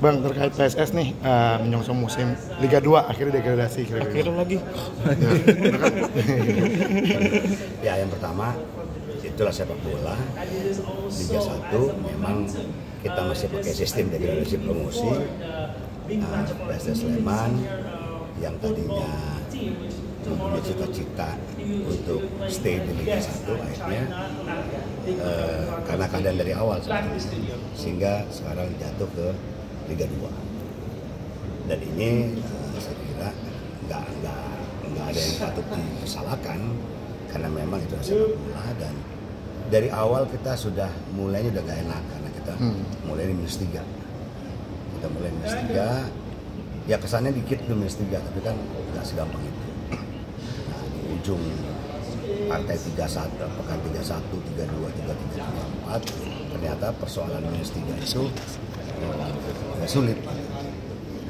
Bang, terkait PSS nih menyongsong musim Liga 2 akhirnya degradasi kira-kira. Akhirnya lagi. Ya, yang pertama itulah sepak bola. Liga 1 memang kita masih pakai sistem degradasi promosi. PSS Sleman yang tadinya mempunyai cita-cita untuk stay di Liga 1 akhirnya karena keadaan dari awal sehingga sekarang jatuh ke Liga 2. Dan ini saya kira nggak ada yang patut disalahkan karena memang itu sepak bola. Dan dari awal kita sudah mulainya udah nggak enak karena kita mulai minus 3. Kita mulai minus 3, ya kesannya dikit tuh minus 3, tapi kan nggak segampang itu. Nah, di ujung partai 31, pekan 31, 32, 33, 34, ternyata persoalan minus 3 itu sulit.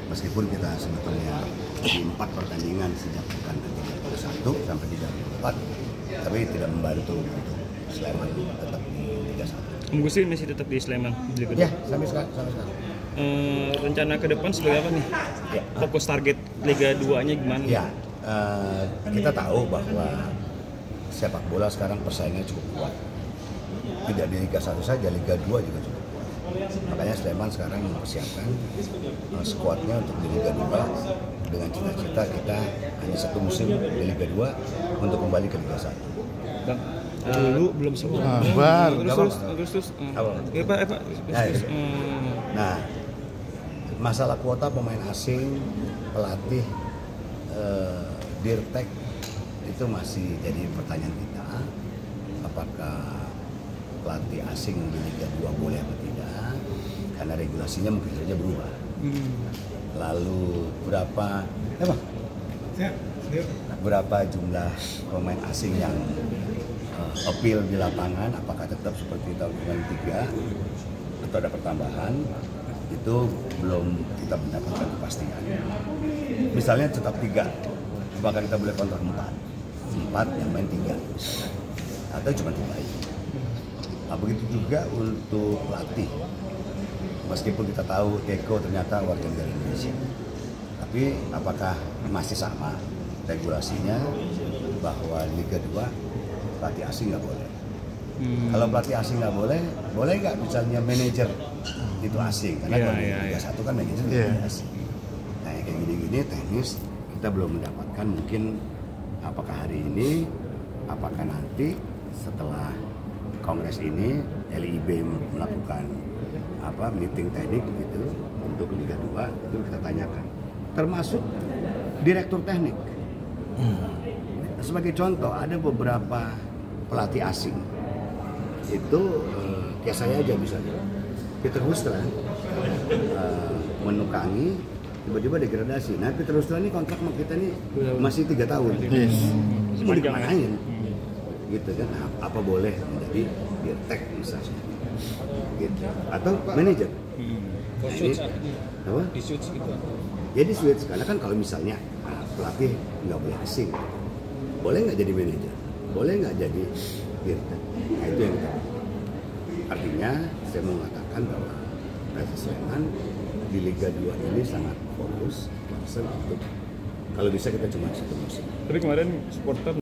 Meskipun kita sebetulnya di 4 pertandingan sejak pekan 31 sampai 34, tapi tidak membantu untuk Sleman tetap di Liga 1. Gusti masih tetap di Sleman di Liga 2? Ya, sampai sekarang. Rencana ke depan sebagai apa nih? Ya. Fokus target Liga 2-nya gimana? Ya, kita tahu bahwa sepak bola sekarang persaingannya cukup kuat. Tidak di Liga 1 saja, Liga 2 juga cukup kuat. Makanya Sleman sekarang mempersiapkan skuadnya untuk di Liga 2 dengan cita-cita kita hanya 1 musim di Liga 2 untuk kembali ke Liga 1. Bang, dulu belum semua. Agustus. Pak. Nah, masalah kuota pemain asing, pelatih, dirtek itu masih jadi pertanyaan kita. Apakah pelatih asing di Liga 2 boleh atau tidak? Karena regulasinya mungkin saja berubah. Lalu berapa jumlah pemain asing yang appeal di lapangan? Apakah tetap seperti tahun 2003 atau ada pertambahan? Itu belum kita mendapatkan kepastian. Misalnya tetap 3, apakah kita boleh kontrak 4 yang main 3 atau cuma 3 itu. Nah, begitu juga untuk pelatih. Meskipun kita tahu Eko ternyata warga negara Indonesia, tapi apakah masih sama regulasinya bahwa Liga 2 pelatih asing nggak boleh? Kalau pelatih asing nggak boleh nggak misalnya manajer itu asing? Karena kalau di Liga 1 kan manajer asing. Nah, kayak gini-gini teknis kita belum mendapatkan. Mungkin apakah hari ini, apakah nanti setelah kongres ini LIB melakukan meeting teknik gitu untuk Liga 2 itu kita tanyakan, termasuk direktur teknik. Sebagai contoh, ada beberapa pelatih asing itu kayak saya aja misalnya, Peter Hoekstra menukangi tiba-tiba degradasi. Nah, Peter Hoekstra ini kontrak sama kita nih masih 3 tahun. Mau dikemanain? Gitu kan? Nah, apa boleh menjadi dirtek misalnya? Gitu. Atau manajer? Di switch gitu. Jadi switch, karena kan kalau misalnya pelatih nggak boleh asing, boleh nggak jadi manajer? Boleh nggak jadi dirtek? Nah, itu yang kita. Artinya saya mau mengatakan bahwa PSS Sleman di Liga 2 ini sangat fokus untuk kalau bisa kita cuma 1 musim. Tapi kemarin supporter